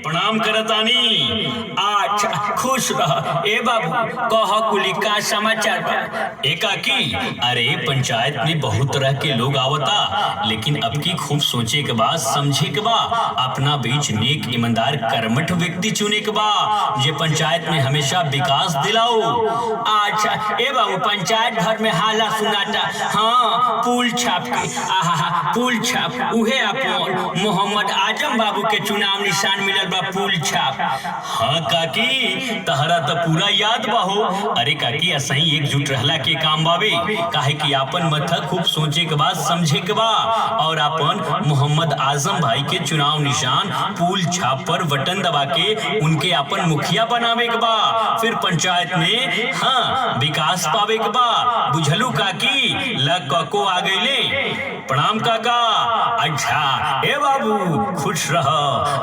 प्रणाम करतानी। अच्छा खुश रह ए बाबू, कह कुली का समाचार बा? एकाकी अरे पंचायत में बहुत तरह के लोग आवता, लेकिन अब की खूब सोचे के बाद समझे के बा, अपना बीच नेक ईमानदार कर्मठ व्यक्ति चुने के बा जे पंचायत में हमेशा विकास दिलाओ। अच्छा ए बाबू, पंचायत भर में हाला सुनाता, हाँ पुल छाप के, आहा पुल छाप उहे अपन मोहम्मद आजम बाबू के चुनाव निशान मिलल बा, पुल छाप। हाँ काकी, तहरा तो पूरा याद बा हो। अरे काकी, असही एकजुट रहला के काम बावे, काहे कि आपन मथा खूब सोचे के बाद समझे के बा और अपन मोहम्मद आजम भाई के चुनाव निशान पुल छाप पर बटन दबा के उनके अपन मुखिया बनावे के बा, फिर पंचायत में हाँ विकास पावे के बा। बुझलू काकी? लग को आ गईले। प्रणाम काका। अच्छा ए बाबू, खुश रह।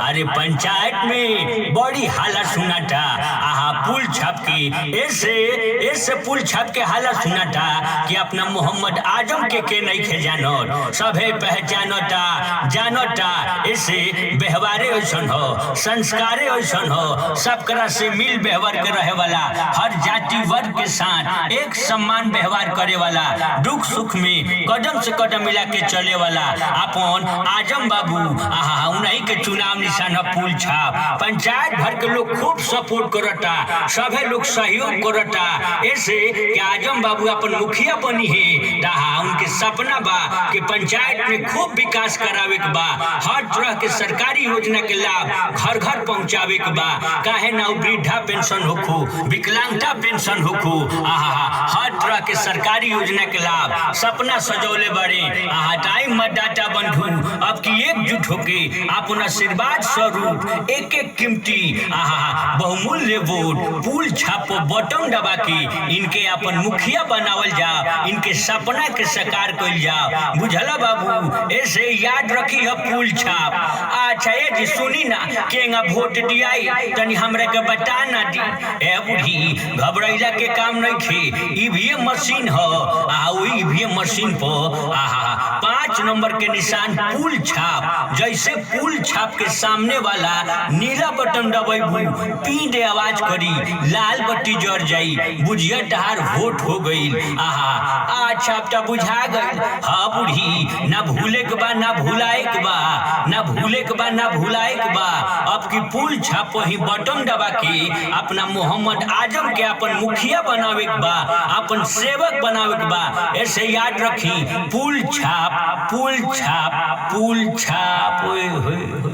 अरे पंचायत में बड़ी हाला सुनाता, आहा पुल छाप के ऐसे पुल छाप के हाला सुनाता कि अपना मोहम्मद आजम के नहीं खे जानत, सभे पहचानता जानता। ऐसे व्यवहारे ऐसन हो, संस्कारे ऐसन हो, सबकरा से मिल व्यवहार के रहे वाला, हर जाति वर्ग के साथ एक समान व्यवहार करे वाला, दुख सुख में कदम से कदम मिला के चले वाला अपन आजम बाबू, आहा उन्हीं के चुनाव निशान पुल छाप। पंचायत भर के लोग खूब सपोर्ट करता, सभे लोग सहयोग करता, ऐसे कि आजम बाबू अपन मुखिया बनी है। रहा उनके सपना बा कि पंचायत में खूब विकास करावे के बा, हर तरह के सरकारी योजना के लाभ घर घर पहुंचावे के बा, काहे ना वृद्धा पेंशन होखो, विकलांगता पेंशन होखो, आहा हर तरह के सरकारी योजना के लाभ सपना सजौले बड़े। आहा टाइम मतदाता बंधु अब की एकजुट होके अपन आशीर्वाद स्वरूप एक एक कीमती आहा बहुमूल्य वोट पुल छाप बटन दबा के इनके अपन मुखिया बनावल जा, इनके सपना के साकार कइल जा। बुझला बाबू? ऐसे याद रखी है पुल छाप। अच्छा ये जी सुनी ना, केंगा वोट दियाई तनी हमरा के बता ना दी। ए बुढ़ी, घबराइला के काम नहीं खे, ईवीएम मशीन हो, आ वही ईवीएम मशीन पर आहा 5 नंबर के निशान पुल छाप, जैसे पुल छाप के सामने वाला नीला बटन दबाइबू, पी दे आवाज करी, लाल बत्ती जर जाई, बुझिया तहार वोट हो गई। आहा अच्छा अब तो बुझा गई। हाँ बुढ़ी, ना भूले के बा ना भुलाए के बा, ना भूले के बा ना भुलाए के बा। अब की पुल छाप ही बटन दबा के अपना मोहम्मद आजम के अपन मुखिया बनावे के बा, अपन सेवक बनावे के बा। ऐसे याद रखी, पुल छाप पुल छाप पुल छाप। ओए होए।